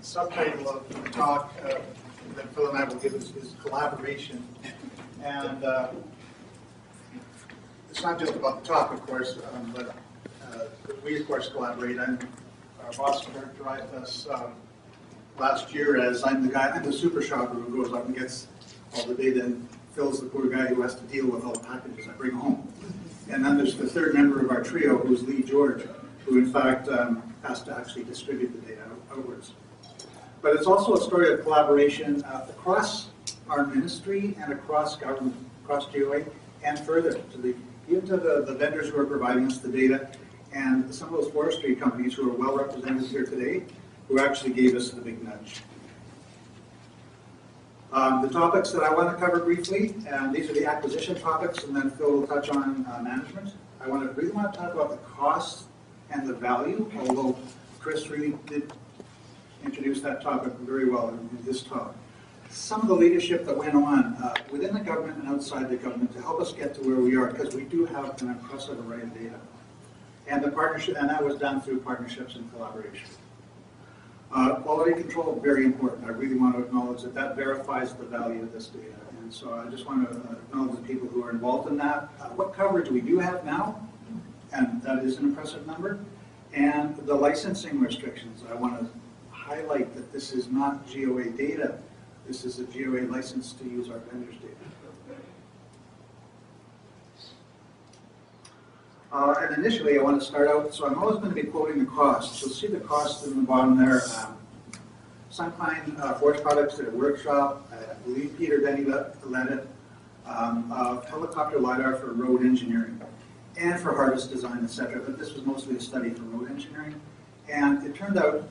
subtitle of the talk that Phil and I will give is collaboration. And it's not just about the talk, of course, but we, of course, collaborate. And our boss characterized us last year as I'm the super shopper who goes out and gets all the data, and Phil's the poor guy who has to deal with all the packages I bring home. And then there's the third member of our trio, who's Lee George, who in fact has to actually distribute the data outwards. But it's also a story of collaboration across our ministry and across government, across GOA, and further to even to the vendors who are providing us the data, and some of those forestry companies who are well represented here today, who actually gave us the big nudge. The topics that I want to cover briefly, and these are the acquisition topics, and then Phil will touch on management. I really want to talk about the cost and the value, although Chris really did introduce that topic very well in his talk. Some of the leadership that went on within the government and outside the government to help us get to where we are, because we do have an impressive array of data. And the partnership, and that was done through partnerships and collaboration. Quality control, very important. I really want to acknowledge that that verifies the value of this data. And so I just want to acknowledge the people who are involved in that. What coverage we do have now, and that is an impressive number, and the licensing restrictions. I want to highlight that this is not GOA data. This is a GOA license to use our vendors' data. And initially, I want to start out, so I'm always going to be quoting the costs. You'll see the cost in the bottom there. Sunpine Forest Products did a workshop. I believe Peter Denny led it, of helicopter LiDAR for road engineering and for harvest design, etc. But this was mostly a study for road engineering. And it turned out,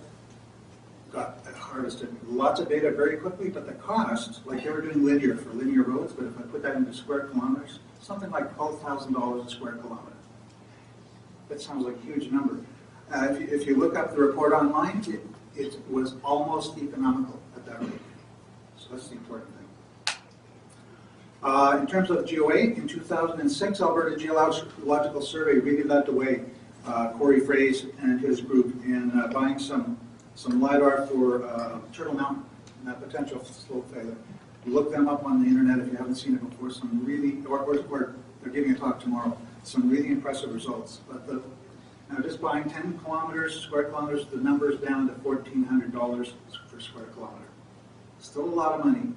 got harvested lots of data very quickly, but the cost, like they were doing linear for linear roads, but if I put that into square kilometers, something like $12,000 a square kilometer. That sounds like a huge number. If you look up the report online, it was almost economical at that rate. So that's the important thing. In terms of GOA, in 2006, Alberta Geological Survey really led the way. Corey Fraze and his group in buying some LiDAR for Turtle Mountain and that potential slope failure. Look them up on the internet if you haven't seen it before. Some really, or they're giving a talk tomorrow. Some really impressive results. But now just buying 10 kilometers, square kilometers, the number's down to $1,400 per square kilometer. Still a lot of money.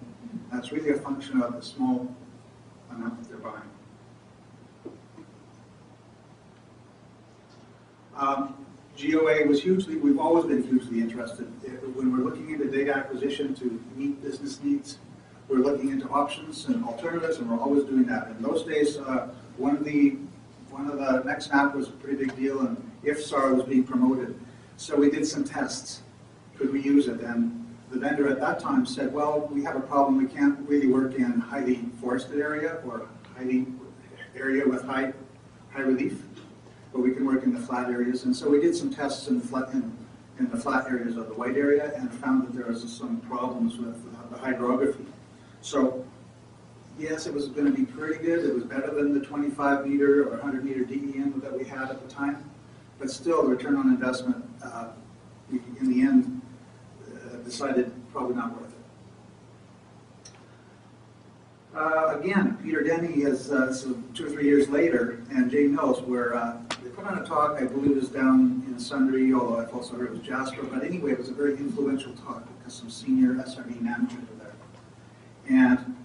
That's really a function of the small amount that they're buying. GOA was we've always been hugely interested. When we're looking into data acquisition to meet business needs, we're looking into options and alternatives, and we're always doing that. In those days, one of the next snap was a pretty big deal, and IFSAR was being promoted. So we did some tests. Could we use it? And the vendor at that time said, well, we have a problem. We can't really work in highly forested area or area with high relief, but we can work in the flat areas. And so we did some tests in the flat areas of the white area and found that there was some problems with the hydrography. So yes, it was going to be pretty good. It was better than the 25-meter or 100-meter DEM that we had at the time. But still, the return on investment, we, in the end, decided probably not worth it. Again, Peter Denny is so 2 or 3 years later, and Jay Mills, where they put on a talk, I believe it was down in Sundre, although I've also heard it was Jasper. But anyway, it was a very influential talk because some senior SRD managers were there. And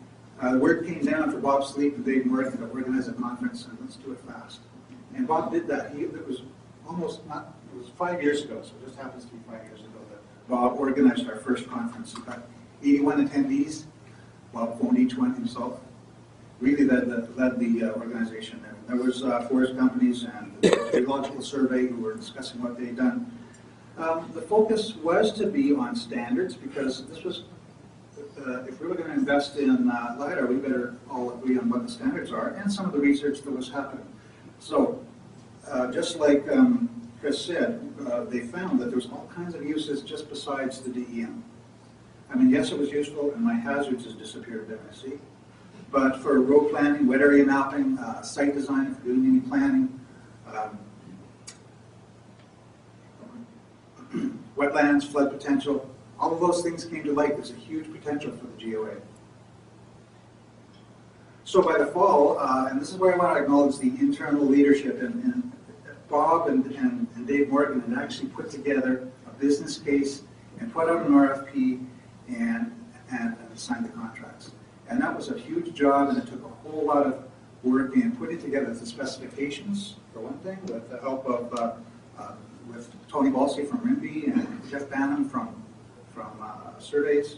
the word came down for Bob Sleep and Dave Murray to organize a conference, and let's do it fast. And Bob did that. It was almost not, it was 5 years ago, so it just happens to be 5 years ago that Bob organized our first conference. He got 81 attendees. Bob phoned each one himself. Really led the organization there. There was forest companies and the Geological Survey who were discussing what they'd done. The focus was to be on standards, because this was if we were going to invest in LiDAR, we better all agree on what the standards are and some of the research that was happening. So, just like Chris said, they found that there was all kinds of uses just besides the DEM. I mean, yes, it was useful, and my hazards has disappeared at MSC. But for road planning, wet area mapping, site design, if you're doing any planning, wetlands, flood potential, all of those things came to light. There's a huge potential for the GOA. So by the fall, and this is where I want to acknowledge the internal leadership, and Bob and Dave Morgan had actually put together a business case and put out an RFP and signed the contracts. And that was a huge job, and it took a whole lot of work in putting together the specifications, for one thing, with the help of with Tony Balsey from RIMBY and Jeff Banham from Surveys.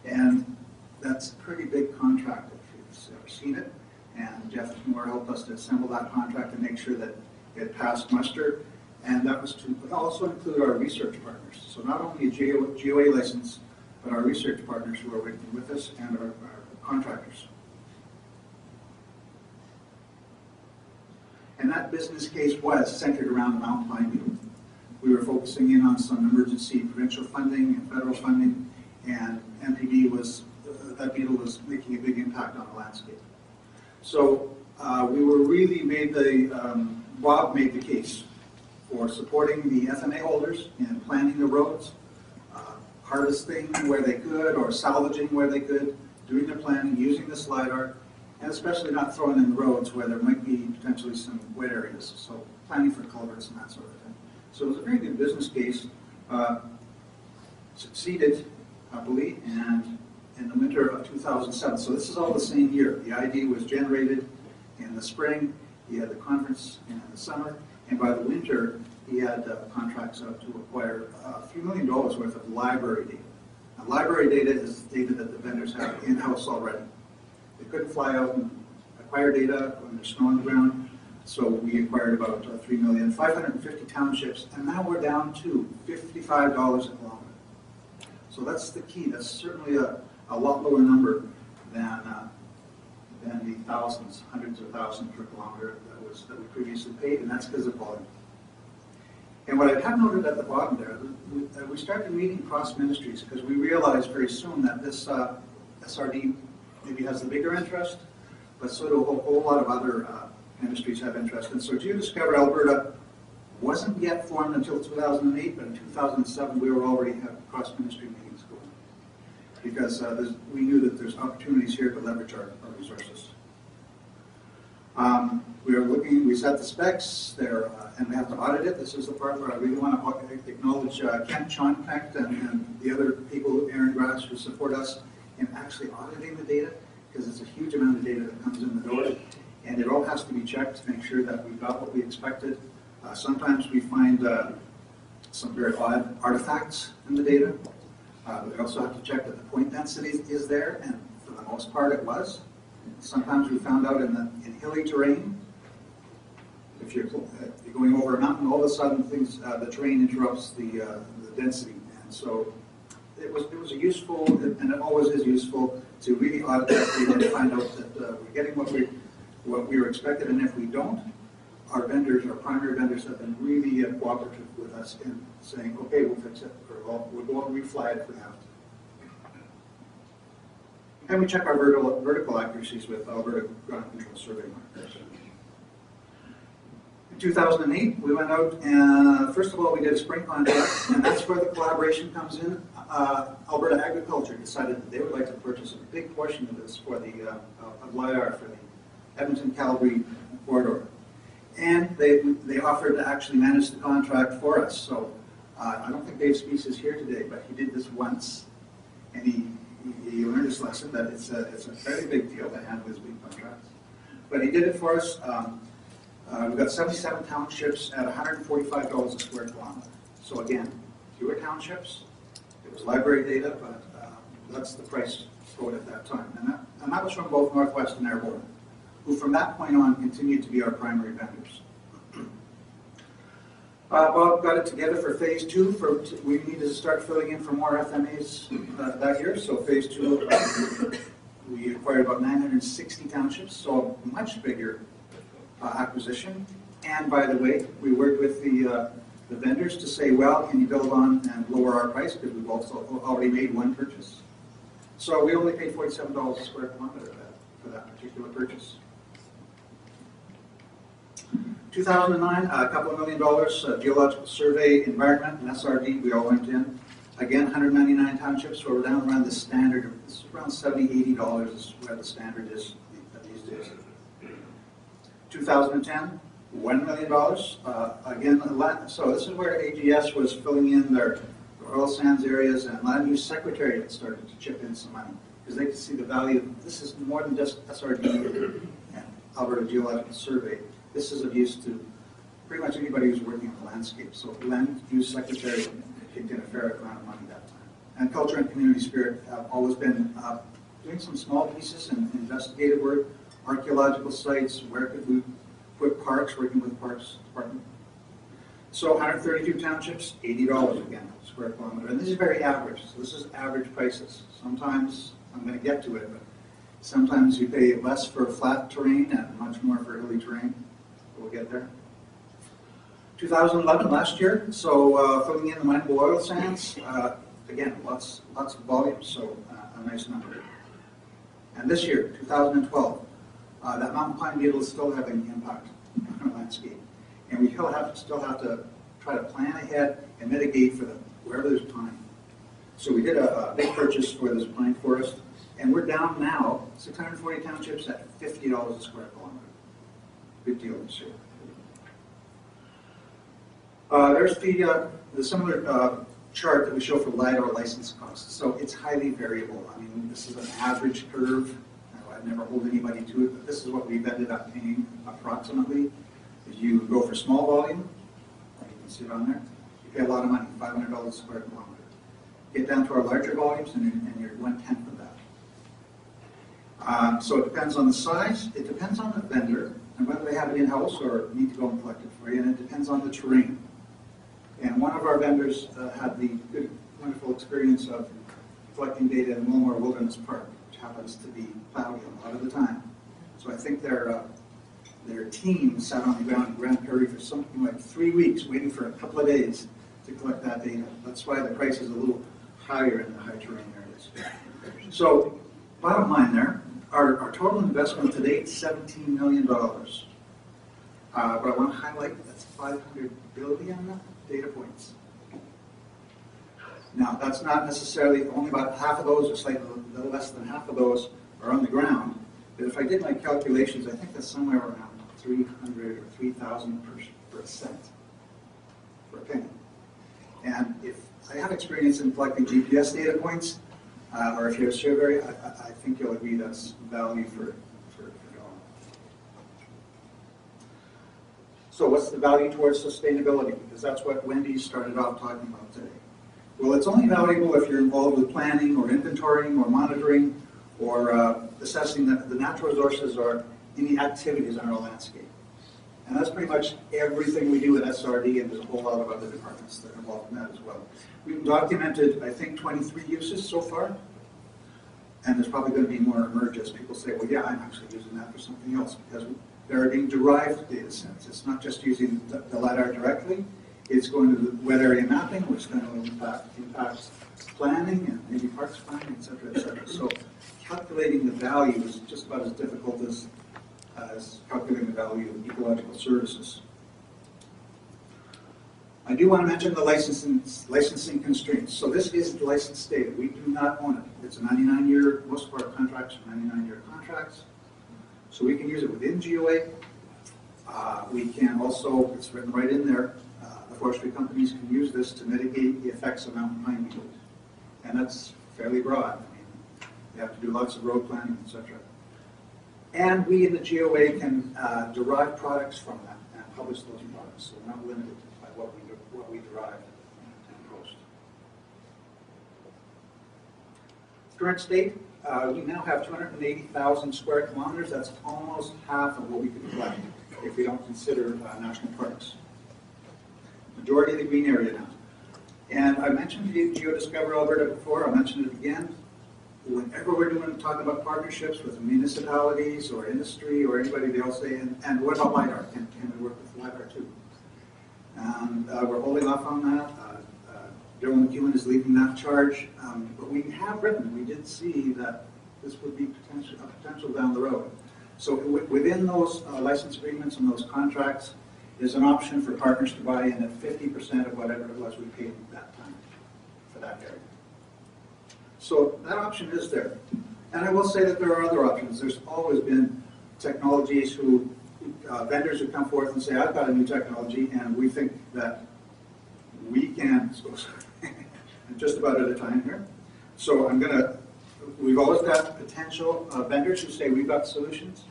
And that's a pretty big contract if you've ever seen it. And Jeff Moore helped us to assemble that contract and make sure that it passed muster. And that was to also include our research partners. So not only a GOA license, but our research partners who are working with us and our contractors. And that business case was centered around the Mount Pine Beetle. We were focusing in on some emergency provincial funding and federal funding, and MPD was, that beetle was making a big impact on the landscape. So we were really Bob made the case for supporting the FMA holders in planning the roads, harvesting where they could or salvaging where they could, doing their planning, using this LiDAR, and especially not throwing in the roads where there might be potentially some wet areas, so planning for culverts and that sort of thing. So it was a very good business case, succeeded, happily, and in the winter of 2007, so this is all the same year. The ID was generated in the spring, he had the conference in the summer, and by the winter, he had contracts out to acquire a few $1 million worth of library data. Now, library data is data that the vendors have in-house already. They couldn't fly out and acquire data when there's snow on the ground, so we acquired about 3 million, 550 townships, and now we're down to $55 a kilometer. So that's the key. That's certainly a lot lower number than the thousands, hundreds of thousands per kilometer that we previously paid, and that's because of volume. And what I have noted at the bottom there, we started meeting cross ministries because we realized very soon that this SRD maybe has the bigger interest, but so do a whole lot of other ministries have interest. And so Geodiscover Alberta wasn't yet formed until 2008, but in 2007 we were already having cross-ministry meetings going because we knew that there's opportunities here to leverage our resources. We set the specs there, and we have to audit it. This is the part where I really want to acknowledge Kent, Sean Peck, and the other people, Aaron Grass, who support us in actually auditing the data, because it's a huge amount of data that comes in the door, and it all has to be checked to make sure that we got what we expected. Sometimes we find some very odd artifacts in the data. We also have to check that the point density is there, and for the most part it was. Sometimes we found out in hilly terrain, if you're going over a mountain, all of a sudden the terrain interrupts the density, and so it was a useful, and it always is useful, to really audit that data and find out that we're getting what we were expected, and if we don't, our primary vendors have been really cooperative with us in saying, okay, we'll fix it, or we'll go and refly it if we have to. And we check our vertical accuracies with Alberta Ground Control Survey markers. In 2008, we went out and, first of all, we did a spring contract, and that's where the collaboration comes in. Alberta Agriculture decided that they would like to purchase a big portion of this for the of LiDAR for the Edmonton-Calgary corridor. And they offered to actually manage the contract for us. So I don't think Dave Spees is here today, but he did this once, and he learned his lesson that it's a very big deal to handle these big contracts. But he did it for us. We've got 77 townships at $145 a square kilometer. So again, fewer townships. It was library data, but that's the price quoted at that time. And that was from both Northwest and Airborne, who from that point on continued to be our primary vendors. Bob got it together for phase 2. We needed to start filling in for more FMAs that year. So phase 2, we acquired about 960 townships, so a much bigger acquisition. And by the way, we worked with the vendors to say, well, can you build on and lower our price, because we've also already made one purchase. So we only paid $47 a square kilometer for that particular purchase. 2009, a couple of $1 million, Geological Survey, Environment, and SRD, we all went in. Again, 199 townships, so we're down around the standard, this is around $70, $80 is where the standard is these days. 2010, $1 million. Again, so this is where AGS was filling in their oil sands areas, and land use secretariat started to chip in some money because they could see the value. This is more than just SRD and Alberta Geological Survey. This is of use to pretty much anybody who's working on the landscape. So land use secretariat kicked in a fair amount of money that time. And culture and community spirit have always been doing some small pieces and investigative work, archaeological sites, where could we put parks, working with the Parks Department. So 132 townships, $80 again, square kilometer. And this is very average, so this is average prices. Sometimes, I'm going to get to it, but sometimes you pay less for flat terrain and much more for hilly terrain. We'll get there. 2011, last year, so filling in the mineable oil sands, again, lots of volume, so a nice number. And this year, 2012, that mountain pine beetle is still having an impact on our landscape. And we still have to try to plan ahead and mitigate for wherever there's pine. So we did a big purchase for this pine forest, and we're down now, 640 townships at $50 a square kilometer. Big deal this year. There's the similar chart that we show for LiDAR license costs. So it's highly variable. I mean, this is an average curve. I'd never hold anybody to it, but this is what we've ended up paying approximately. If you go for small volume, you can see it on there, you pay a lot of money, $500 a square kilometer. Get down to our larger volumes, and you're 1/10 of that. So it depends on the size, it depends on the vendor, and whether they have it in-house or need to go and collect it for you, and it depends on the terrain. And one of our vendors had the good, wonderful experience of collecting data in Wilmore Wilderness Park, which happens to be cloudy a lot of the time. So I think their team sat on the ground in Grand Prairie for something like 3 weeks, waiting for a couple of days to collect that data. That's why the price is a little higher in the high terrain areas. So, bottom line there, our total investment to date is $17 million. But I want to highlight that's 500 billion data points. Now, that's not necessarily, only about half of those, or slightly a little less than half of those, are on the ground. But if I did my calculations, I think that's somewhere around 300 or 3,000 per cent, for a penny. And if I have experience in collecting GPS data points, or if you're a surveyor, I think you'll agree that's value for going. So what's the value towards sustainability? Because that's what Wendy started off talking about today. Well, it's only valuable if you're involved with planning or inventorying or monitoring or assessing the natural resources or any activities on our landscape. And that's pretty much everything we do at SRD, and there's a whole lot of other departments that are involved in that as well. We've documented, I think, 23 uses so far, and there's probably going to be more emerge as people say, well, yeah, I'm actually using that for something else, because they're being derived data sets. It's not just using the LiDAR directly, it's going to the wet area mapping, which is going to impact planning and maybe parks planning, et cetera, et cetera. So calculating the value is just about as difficult as calculating the value of ecological services. I do want to mention the licensing constraints. So this is licensed data. We do not own it. It's a 99-year, most of our contracts are 99-year contracts. So we can use it within GOA. We can also, it's written right in there, the forestry companies can use this to mitigate the effects of mountain pine beetle. And that's fairly broad. I mean, you have to do lots of road planning, etc. And we in the GOA can derive products from that and publish those products. So we're not limited by what we derive and post. Current state, we now have 280,000 square kilometers. That's almost half of what we could collect if we don't consider national parks. Majority of the green area now. And I mentioned Geodiscover Alberta before. I'll mention it again. Whenever we're talking about partnerships with municipalities or industry or anybody, they all say, and what about LiDAR? Can we work with LiDAR too? And we're holding off on that. Joe McEwen is leading that charge. But we have written, we did see that this would be a potential down the road. So within those license agreements and those contracts, there's an option for partners to buy in at 50% of whatever it was we paid at that time for that area. So that option is there. And I will say that there are other options. There's always been technologies who, vendors who come forth and say, I've got a new technology and we think that we can, I'm just about at a time here. So we've always got potential vendors who say we've got solutions,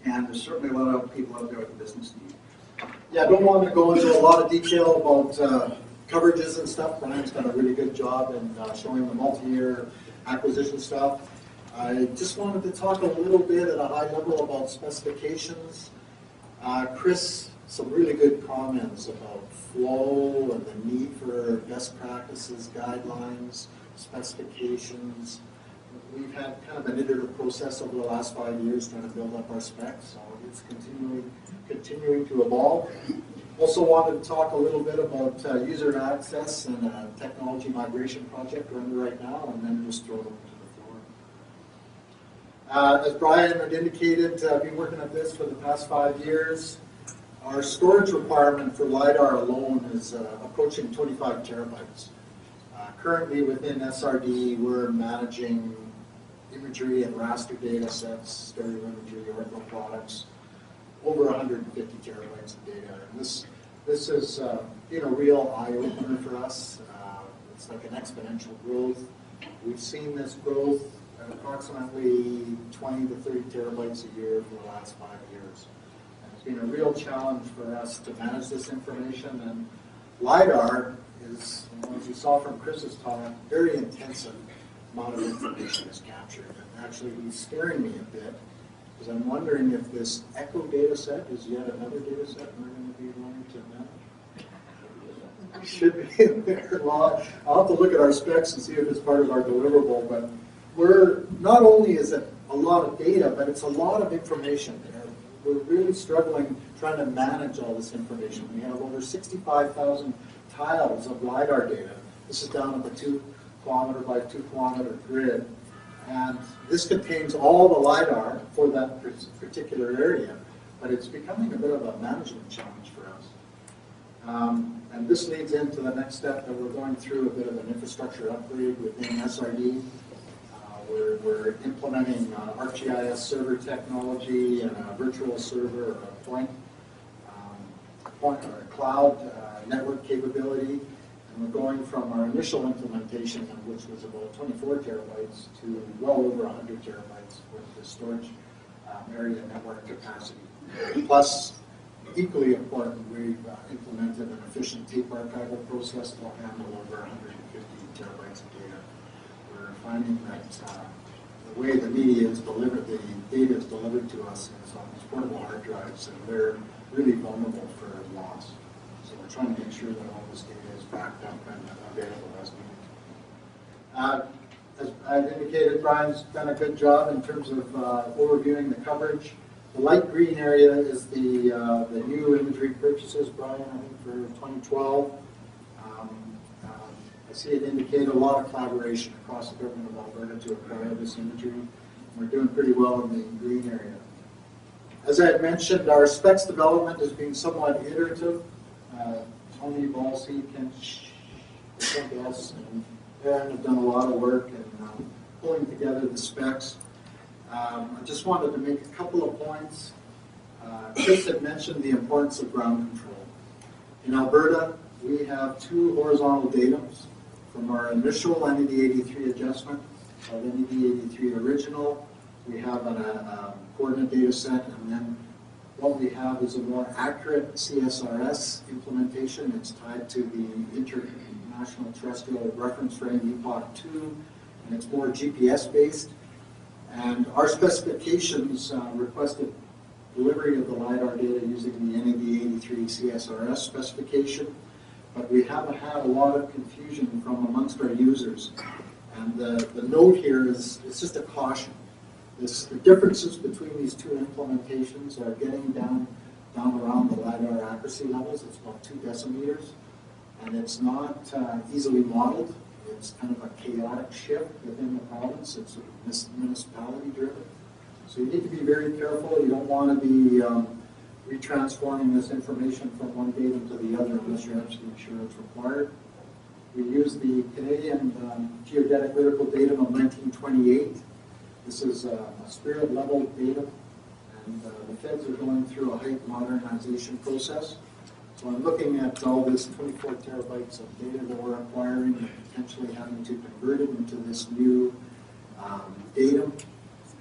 and there's certainly a lot of people out there with a business need. Yeah, I don't want to go into a lot of detail about coverages and stuff. Brian's done a really good job in showing the multi-year acquisition stuff. I just wanted to talk a little bit at a high level about specifications. Chris, some really good comments about flow and the need for best practices, guidelines, specifications. We've had kind of an iterative process over the last 5 years trying to build up our specs, so it's continuing to evolve. Also wanted to talk a little bit about user access and a technology migration project we're under right now, and then just throw it over to the floor. As Brian had indicated, I've been working at this for the past 5 years. Our storage requirement for LiDAR alone is approaching 25 terabytes. Currently within SRD, we're managing imagery and raster data sets, stereo imagery, ortho products, over 150 terabytes of data. And this is a real eye-opener for us. It's like an exponential growth. We've seen this growth at approximately 20 to 30 terabytes a year for the last 5 years. And it's been a real challenge for us to manage this information. And LiDAR is, as you saw from Chris's talk, very intensive amount of information is captured. And actually, he's scaring me a bit, because I'm wondering if this echo data set is yet another data set we're going to be wanting to manage. It should be in there. Well, I'll have to look at our specs and see if it's part of our deliverable, but not only is it a lot of data, but it's a lot of information. We're really struggling trying to manage all this information. We have over 65,000 tiles of LiDAR data. This is down at the 2 kilometer by 2 kilometer grid. And this contains all the LiDAR for that particular area, but it's becoming a bit of a management challenge for us. And this leads into the next step that we're going through, a bit of an infrastructure upgrade within SRD. We're implementing ArcGIS server technology and a virtual server, or a point or a cloud network capability. And we're going from our initial implementation, which was about 24 terabytes, to well over 100 terabytes with the storage area network capacity. Plus, equally important, we've implemented an efficient tape archival process that will handle over 150 terabytes of data. We're finding that the way the media is delivered, the data is delivered to us is on these portable hard drives, and they're really vulnerable for loss. So we're trying to make sure that all this data is backed up and available as needed. As I've indicated, Brian's done a good job in terms of overviewing the coverage. The light green area is the new imagery purchases, Brian, I think for 2012. I see it indicate a lot of collaboration across the Government of Alberta to acquire this imagery. We're doing pretty well in the green area. As I had mentioned, our specs development has been somewhat iterative. Tony, Balsey, Ken, and Aaron have done a lot of work in pulling together the specs. I just wanted to make a couple of points. Chris had mentioned the importance of ground control. In Alberta, we have 2 horizontal datums from our initial NED 83 adjustment of NED 83 original. We have a coordinate data set, and then what we have is a more accurate CSRS implementation. It's tied to the International Terrestrial Reference Frame, EPOC2, and it's more GPS-based. And our specifications requested delivery of the LiDAR data using the NED 83 CSRS specification, but we haven't had a lot of confusion from amongst our users. And the note here is, it's just a caution. The differences between these 2 implementations are getting down around the LiDAR accuracy levels. It's about 2 decimeters, and it's not easily modeled. It's kind of a chaotic shift within the province. It's sort of municipality driven. So you need to be very careful. You don't want to be retransforming this information from one datum to the other unless you're absolutely sure it's required. We use the Canadian geodetic lyrical datum of 1928. This is a spirit level datum, and the feds are going through a height modernization process. So I'm looking at all this 24 terabytes of data that we're acquiring and potentially having to convert it into this new datum.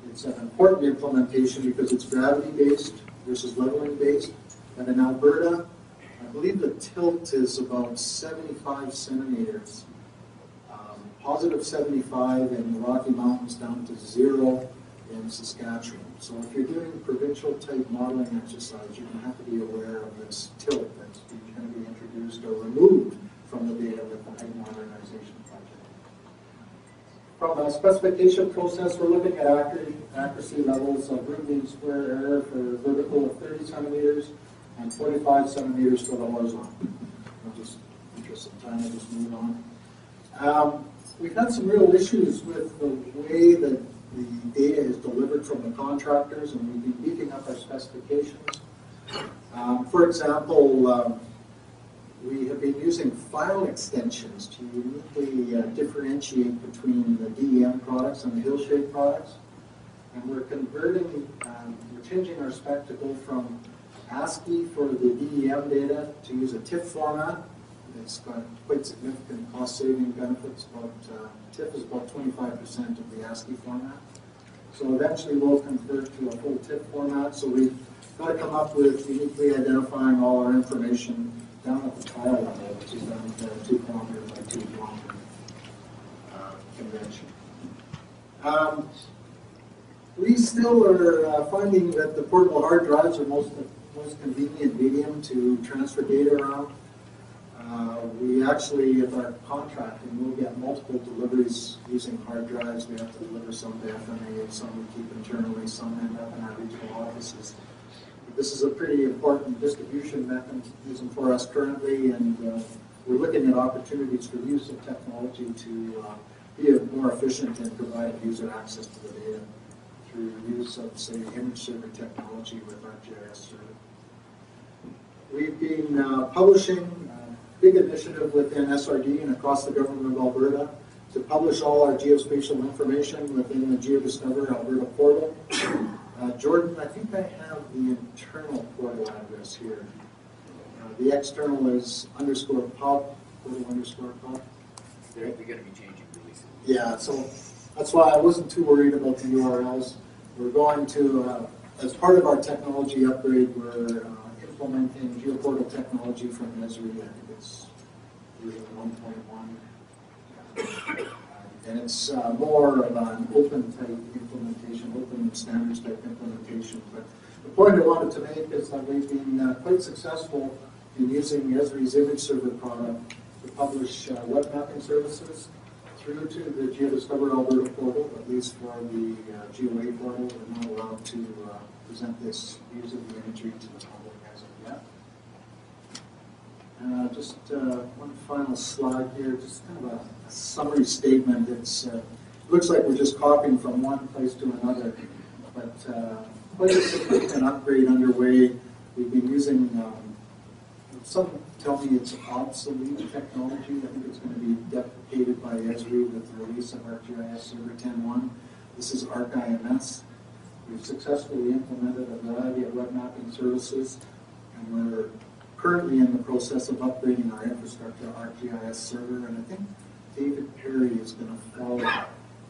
It's an important implementation because it's gravity-based versus leveling-based. And in Alberta, I believe the tilt is about 75 centimeters. Positive 75 in the Rocky Mountains down to 0 in Saskatchewan. So if you're doing provincial type modeling exercise, you're going to have to be aware of this tilt that's going to be introduced or removed from the data with the height modernization project. From a specification process, we're looking at accuracy levels of root mean square error for vertical of 30 centimeters and 45 centimeters for the horizontal. I'll just, in interest of time, I'll just move on. We've had some real issues with the way that the data is delivered from the contractors, and we've been beefing up our specifications. For example, we have been using file extensions to uniquely differentiate between the DEM products and the Hillshade products. And we're converting, we're changing our spec to go from ASCII for the DEM data to use a TIFF format. It's got quite significant cost-saving benefits. TIFF is about 25% of the ASCII format. So eventually we'll convert to a full TIFF format. So we've got to come up with uniquely identifying all our information down at the tile level, which is down to 2 kilometer by 2 kilometer convention. We still are finding that the portable hard drives are most convenient medium to transfer data around. We actually, with our contracting, we'll get multiple deliveries using hard drives. We have to deliver some to FMA, some we keep internally, some end up in our regional offices. But this is a pretty important distribution mechanism for us currently, and we're looking at opportunities for use of technology to be more efficient and provide user access to the data through use of, say, image server technology with ArcGIS server. We've been publishing big initiative within SRD and across the Government of Alberta to publish all our geospatial information within the GeoDiscover Alberta portal. Jordan, I think I have the internal portal address here. The external is _pub, portal _pub. They're going to be changing releases. Yeah, so that's why I wasn't too worried about the URLs. We're going to, as part of our technology upgrade, we're implementing GeoPortal technology from Esri. I think it's version 1.1. And it's more of an open type implementation, open standards type implementation. But the point I wanted to make is that we've been quite successful in using Esri's image server product to publish web mapping services through to the GeoDiscover Alberta portal, at least for the GeoA portal. We're not allowed to present this views of the imagery to the public as of yet. Just one final slide here, just kind of a summary statement. It's looks like we're just copying from one place to another, but quite a significant upgrade underway. We've been using, some tell me it's obsolete technology. I think it's going to be deprecated by Esri with the release of ArcGIS Server 10.1. This is ArcIMS. We've successfully implemented a variety of web mapping services, and we're currently in the process of upgrading our infrastructure to ArcGIS Server, and I think David Perry is going to follow.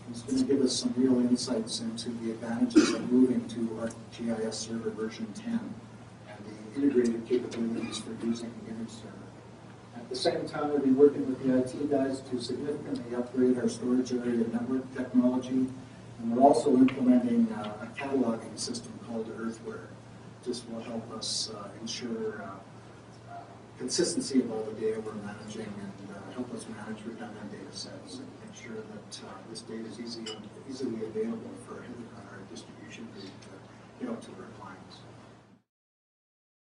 He's going to give us some real insights into the advantages of moving to ArcGIS Server version 10 and the integrated capabilities for using the image server. At the same time, we've been working with the IT guys to significantly upgrade our storage area network technology, and we're also implementing a cataloging system called Earthware. This will help us ensure consistency of all the data we're managing and help us manage redundant data sets and make sure that this data is easily available for our distribution group to get out to work.